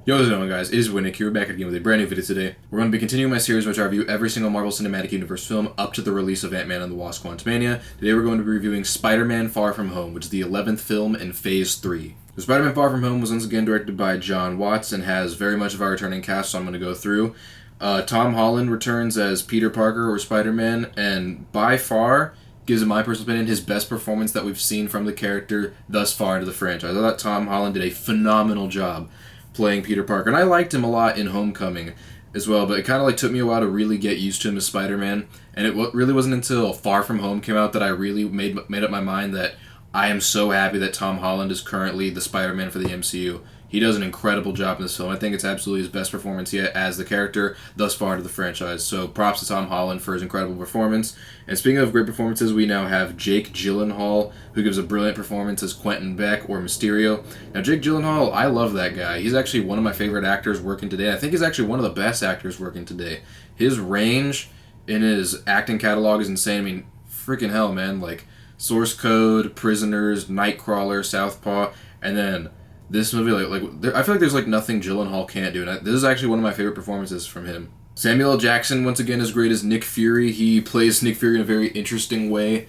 Yo, how's it going, guys? It is Winnick here, back again with a brand new video today. We're going to be continuing my series which I review every single Marvel Cinematic Universe film up to the release of Ant-Man and the Wasp: Quantumania. Today we're going to be reviewing Spider-Man Far From Home, which is the 11th film in Phase 3. So Spider-Man Far From Home was once again directed by John Watts and has very much of our returning cast, so I'm going to go through. Tom Holland returns as Peter Parker or Spider-Man, and by far gives, in my personal opinion, his best performance that we've seen from the character thus far into the franchise. I thought Tom Holland did a phenomenal job playing Peter Parker, and I liked him a lot in Homecoming as well, but it kind of took me a while to really get used to him as Spider-Man, and it really wasn't until Far From Home came out that I really made up my mind that I am so happy that Tom Holland is currently the Spider-Man for the MCU. He does an incredible job in this film. I think it's absolutely his best performance yet as the character thus far into the franchise. So props to Tom Holland for his incredible performance. And speaking of great performances, we now have Jake Gyllenhaal, who gives a brilliant performance as Quentin Beck or Mysterio. Now, Jake Gyllenhaal, I love that guy. He's actually one of my favorite actors working today. I think he's actually one of the best actors working today. His range in his acting catalog is insane. I mean, freaking hell, man. Like, Source Code, Prisoners, Nightcrawler, Southpaw, and then this movie, I feel like there's nothing Gyllenhaal can't do, and this is actually one of my favorite performances from him. Samuel L. Jackson, once again, is great as Nick Fury. He plays Nick Fury in a very interesting way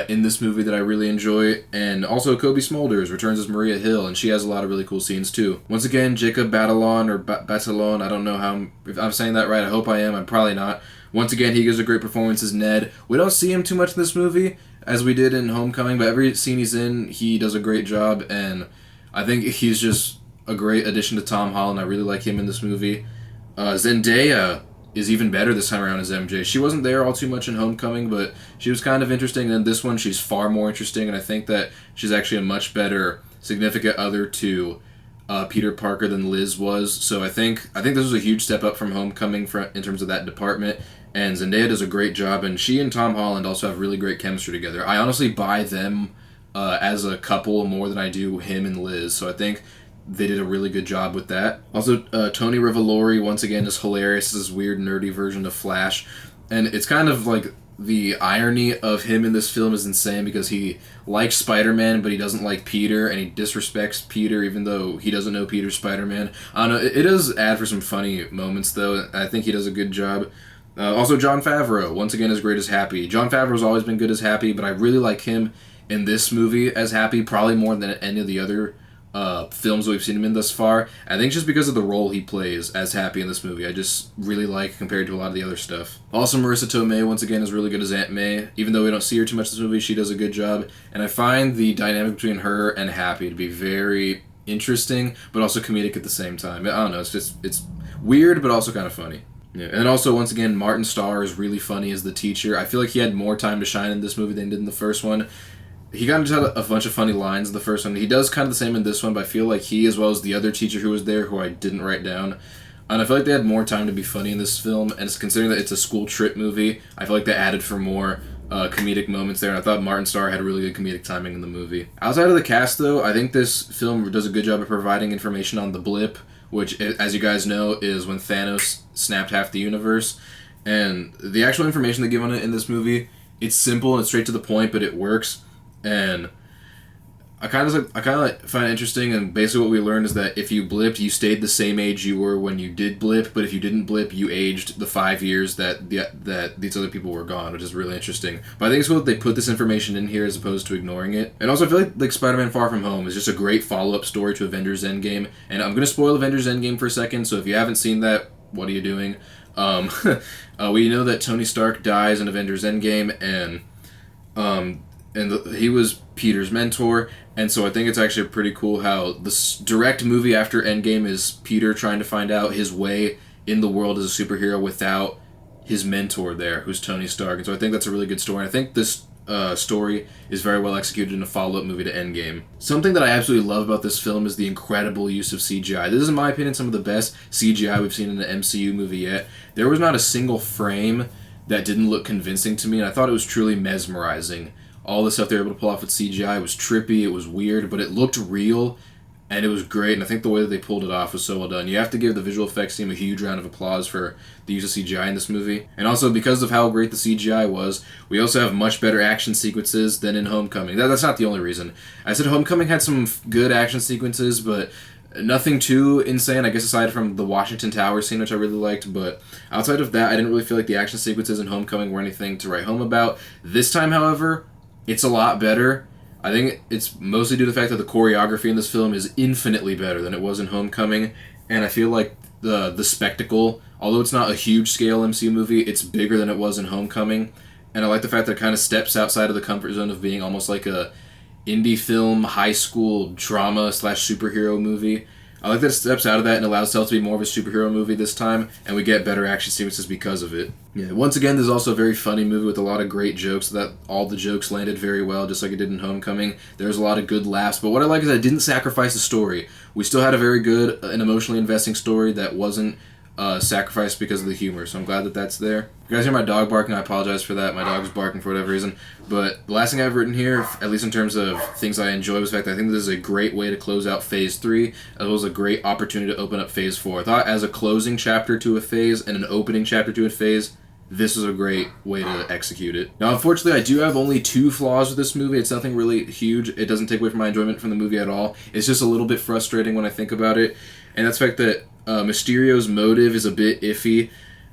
in this movie that I really enjoy. And also, Kobe Smulders returns as Maria Hill, and she has a lot of really cool scenes too. Once again, Jacob Batalon, or Batalon, I don't know if I'm saying that right. I hope I am. I'm probably not. Once again, he gives a great performance as Ned. We don't see him too much in this movie, as we did in Homecoming, but every scene he's in, he does a great job, and I think he's just a great addition to Tom Holland. I really like him in this movie. Zendaya is even better this time around as MJ. She wasn't there all too much in Homecoming, but she was kind of interesting. And this one, she's far more interesting, and I think that she's actually a much better significant other to Peter Parker than Liz was. So I think this was a huge step up from Homecoming in terms of that department. And Zendaya does a great job, and she and Tom Holland also have really great chemistry together. I honestly buy them as a couple more than I do him and Liz, so I think they did a really good job with that. Also, Tony Revolori, once again, is hilarious as this weird, nerdy version of Flash, and it's kind of like the irony of him in this film is insane because he likes Spider-Man, but he doesn't like Peter, and he disrespects Peter even though he doesn't know Peter's Spider-Man. I don't know, it does add for some funny moments, though. I think he does a good job. Also, Jon Favreau, once again, is great as Happy. Jon Favreau's always been good as Happy, but I really like him in this movie as Happy, probably more than any of the other films that we've seen him in thus far. I think just because of the role he plays as Happy in this movie, I just really like compared to a lot of the other stuff. Also, Marissa Tomei, once again, is really good as Aunt May. Even though we don't see her too much in this movie, she does a good job. And I find the dynamic between her and Happy to be very interesting, but also comedic at the same time. I don't know, it's weird, but also kind of funny. Yeah, and also, once again, Martin Starr is really funny as the teacher. I feel like he had more time to shine in this movie than he did in the first one. He got into a bunch of funny lines in the first one. He does kind of the same in this one, but I feel like he, as well as the other teacher who was there, who I didn't write down, and I feel like they had more time to be funny in this film, and it's considering that it's a school trip movie, I feel like they added for more comedic moments there, and I thought Martin Starr had really good comedic timing in the movie. Outside of the cast, though, I think this film does a good job of providing information on the blip, which, as you guys know, is when Thanos snapped half the universe, and the actual information they give on it in this movie, it's simple and it's straight to the point, but it works. And I kind of find it interesting, and basically what we learned is that if you blipped, you stayed the same age you were when you did blip, but if you didn't blip, you aged the 5 years that these other people were gone, which is really interesting. But I think it's cool that they put this information in here as opposed to ignoring it. And also, I feel like Spider-Man Far From Home is just a great follow-up story to Avengers Endgame, and I'm going to spoil Avengers Endgame for a second, so if you haven't seen that, what are you doing? We know that Tony Stark dies in Avengers Endgame, and he was Peter's mentor, and so I think it's actually pretty cool how this direct movie after Endgame is Peter trying to find out his way in the world as a superhero without his mentor there, who's Tony Stark. And so I think that's a really good story. And I think this story is very well executed in a follow-up movie to Endgame. Something that I absolutely love about this film is the incredible use of CGI. This is, in my opinion, some of the best CGI we've seen in an MCU movie yet. There was not a single frame that didn't look convincing to me, and I thought it was truly mesmerizing. All the stuff they were able to pull off with CGI was trippy, it was weird, but it looked real, and it was great, and I think the way that they pulled it off was so well done. You have to give the visual effects team a huge round of applause for the use of CGI in this movie. And also, because of how great the CGI was, we also have much better action sequences than in Homecoming. That's not the only reason. I said Homecoming had some good action sequences, but Nothing too insane, I guess, aside from the Washington Tower scene, which I really liked, but outside of that, I didn't really feel like the action sequences in Homecoming were anything to write home about. This time, however, it's a lot better. I think it's mostly due to the fact that the choreography in this film is infinitely better than it was in Homecoming, and I feel like the spectacle, although it's not a huge scale MCU movie, it's bigger than it was in Homecoming, and I like the fact that it kind of steps outside of the comfort zone of being almost like a indie film, high school drama / superhero movie. I like that it steps out of that and allows itself to be more of a superhero movie this time, and we get better action sequences because of it. Yeah. Once again, this is also a very funny movie with a lot of great jokes. That all the jokes landed very well, just like it did in Homecoming. There's a lot of good laughs, but what I like is that it didn't sacrifice the story. We still had a very good and emotionally investing story that wasn't sacrificed because of the humor, so I'm glad that that's there. If you guys hear my dog barking, I apologize for that. My dog is barking for whatever reason. But the last thing I've written here, at least in terms of things I enjoy, was the fact that I think this is a great way to close out Phase 3, as well as a great opportunity to open up Phase 4. I thought as a closing chapter to a phase and an opening chapter to a phase, this is a great way to execute it. Now, unfortunately, I do have only 2 flaws with this movie. It's nothing really huge. It doesn't take away from my enjoyment from the movie at all. It's just a little bit frustrating when I think about it. And that's the fact that Mysterio's motive is a bit iffy.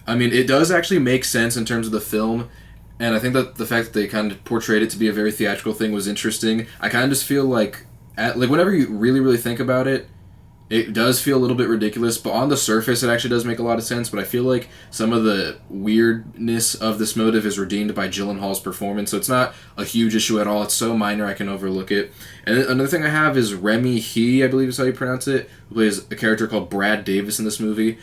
I mean, it does actually make sense in terms of the film, and I think that the fact that they kind of portrayed it to be a very theatrical thing was interesting. I kind of just feel like whenever you really, really think about it, it does feel a little bit ridiculous, but on the surface it actually does make a lot of sense, but I feel like some of the weirdness of this motive is redeemed by Gyllenhaal's performance, so it's not a huge issue at all. It's so minor I can overlook it. And another thing I have is Remy He, I believe is how you pronounce it, who plays a character called Brad Davis in this movie.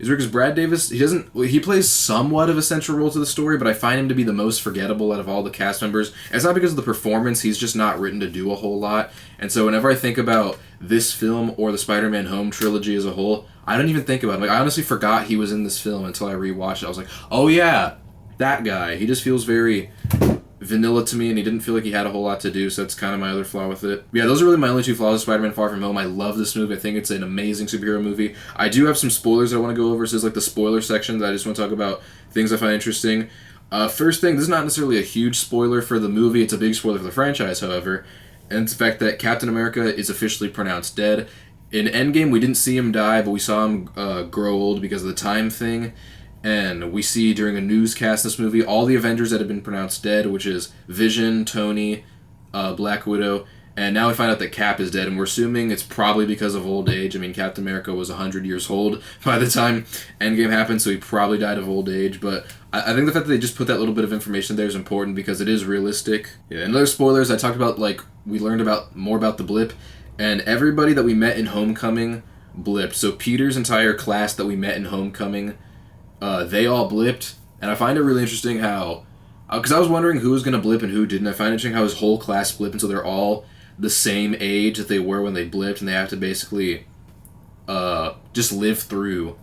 Is weird because Brad Davis, he plays somewhat of a central role to the story, but I find him to be the most forgettable out of all the cast members. And it's not because of the performance, he's just not written to do a whole lot. And so whenever I think about this film or the Spider-Man Home trilogy as a whole, I don't even think about him. Like, I honestly forgot he was in this film until I rewatched it. I was like, oh yeah, that guy. He just feels very vanilla to me, and he didn't feel like he had a whole lot to do, so that's kind of my other flaw with it. But yeah, those are really my only 2 flaws with Spider-Man Far From Home. I love this movie. I think it's an amazing superhero movie. I do have some spoilers I want to go over, so it's like the spoiler section that I just want to talk about things I find interesting. First thing, this is not necessarily a huge spoiler for the movie, it's a big spoiler for the franchise, however, and it's the fact that Captain America is officially pronounced dead. In Endgame, we didn't see him die, but we saw him grow old because of the time thing. And we see during a newscast in this movie all the Avengers that have been pronounced dead, which is Vision, Tony, Black Widow, and now we find out that Cap is dead, and we're assuming it's probably because of old age. I mean, Captain America was 100 years old by the time Endgame happened, so he probably died of old age, but I think the fact that they just put that little bit of information there is important because it is realistic. Yeah, and other spoilers, I talked about, like, we learned more about the blip, and everybody that we met in Homecoming blipped. So Peter's entire class that we met in Homecoming, they all blipped, and I find it really interesting how, because I was wondering who was going to blip and who didn't. I find it interesting how his whole class blipped, and so they're all the same age that they were when they blipped, and they have to basically just live through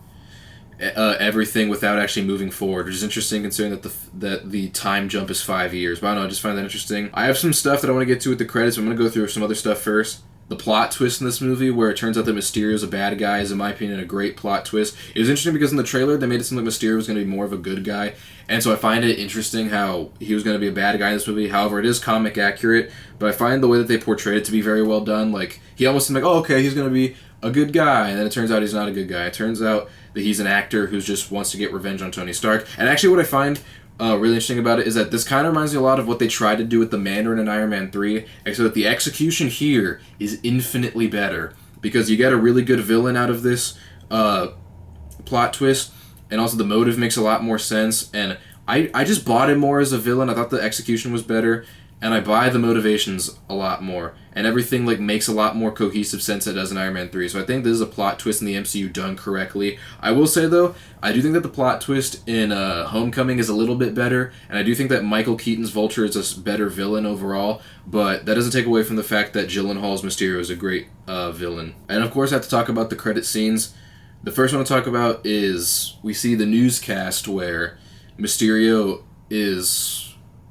everything without actually moving forward, which is interesting considering that the time jump is 5 years. But I don't know, I just find that interesting. I have some stuff that I want to get to with the credits, but I'm going to go through some other stuff first. The plot twist in this movie, where it turns out that Mysterio's a bad guy, is, in my opinion, a great plot twist. It was interesting because in the trailer, they made it seem like Mysterio was going to be more of a good guy, and so I find it interesting how he was going to be a bad guy in this movie. However, it is comic accurate, but I find the way that they portrayed it to be very well done. Like, he almost seemed like, oh, okay, he's going to be a good guy, and then it turns out he's not a good guy. It turns out that he's an actor who just wants to get revenge on Tony Stark. And actually what I find really interesting about it is that this kind of reminds me a lot of what they tried to do with the Mandarin in Iron Man 3, except that the execution here is infinitely better, because you get a really good villain out of this plot twist, and also the motive makes a lot more sense, and I just bought him more as a villain. I thought the execution was better, and I buy the motivations a lot more, and everything like makes a lot more cohesive sense than it does in Iron Man 3. So I think this is a plot twist in the MCU done correctly. I will say though, I do think that the plot twist in Homecoming is a little bit better, and I do think that Michael Keaton's Vulture is a better villain overall, but that doesn't take away from the fact that Gyllenhaal's Mysterio is a great villain. And of course I have to talk about the credit scenes. The first one to talk about is we see the newscast where Mysterio is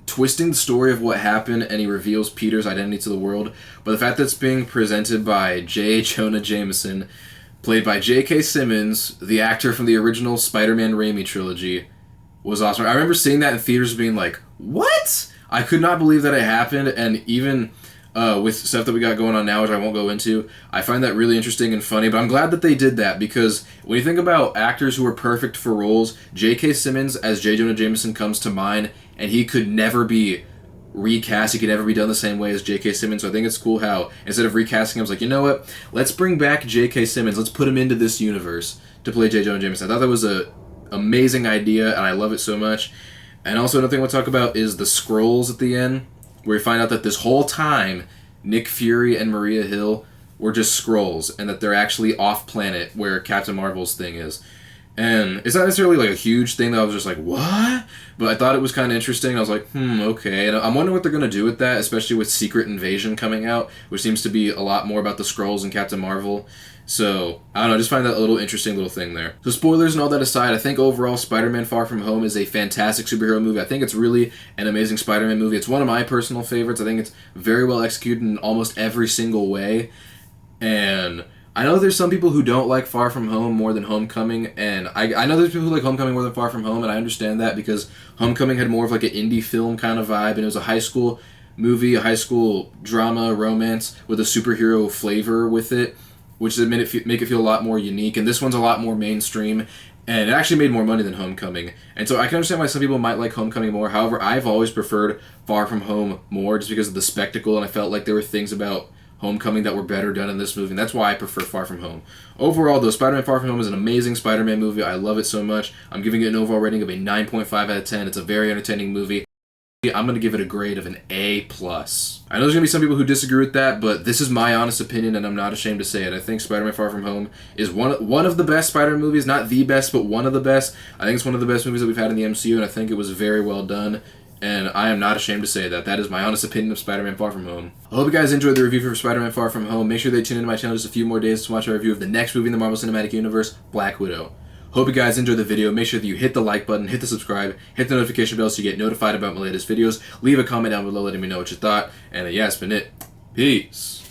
twisting the story of what happened, and he reveals Peter's identity to the world. But the fact that it's being presented by J. Jonah Jameson, played by J.K. Simmons, the actor from the original Spider-Man Raimi trilogy, was awesome. I remember seeing that in theaters being like, what? I could not believe that it happened, and even with stuff that we got going on now, which I won't go into. I find that really interesting and funny, but I'm glad that they did that, because when you think about actors who are perfect for roles, J.K. Simmons as J. Jonah Jameson comes to mind, and he could never be recast. He could never be done the same way as J.K. Simmons. So I think it's cool how instead of recasting him, I was like, you know what? Let's bring back J.K. Simmons. Let's put him into this universe to play J. Jonah Jameson. I thought that was a amazing idea, and I love it so much. And also another thing we'll talk about is the scrolls at the end, where we find out that this whole time Nick Fury and Maria Hill were just scrolls, and that they're actually off planet where Captain Marvel's thing is. And it's not necessarily like a huge thing that I was just like, what? But I thought it was kind of interesting. I was like, okay. And I'm wondering what they're going to do with that, especially with Secret Invasion coming out, which seems to be a lot more about the Skrulls and Captain Marvel. So, I don't know, I just find that a little interesting little thing there. So spoilers and all that aside, I think overall Spider-Man Far From Home is a fantastic superhero movie. I think it's really an amazing Spider-Man movie. It's one of my personal favorites. I think it's very well executed in almost every single way. And I know there's some people who don't like Far From Home more than Homecoming, and I know there's people who like Homecoming more than Far From Home, and I understand that because Homecoming had more of like an indie film kind of vibe, and it was a high school movie, a high school drama, romance with a superhero flavor with it, which made it make it feel a lot more unique, and this one's a lot more mainstream, and it actually made more money than Homecoming. And so I can understand why some people might like Homecoming more. However, I've always preferred Far From Home more just because of the spectacle, and I felt like there were things about Homecoming that were better done in this movie, and that's why I prefer Far From Home. Overall, though, Spider-Man Far From Home is an amazing Spider-Man movie. I love it so much. I'm giving it an overall rating of a 9.5 out of 10. It's a very entertaining movie. I'm going to give it a grade of an A+. I know there's going to be some people who disagree with that, but this is my honest opinion, and I'm not ashamed to say it. I think Spider-Man Far From Home is one of the best Spider-Man movies. Not the best, but one of the best. I think it's one of the best movies that we've had in the MCU, and I think it was very well done. And I am not ashamed to say that. That is my honest opinion of Spider-Man Far From Home. I hope you guys enjoyed the review for Spider-Man Far From Home. Make sure they tune into my channel just a few more days to watch a review of the next movie in the Marvel Cinematic Universe, Black Widow. Hope you guys enjoyed the video. Make sure that you hit the like button, hit the subscribe, hit the notification bell so you get notified about my latest videos. Leave a comment down below letting me know what you thought. And yeah, that's been it. Peace.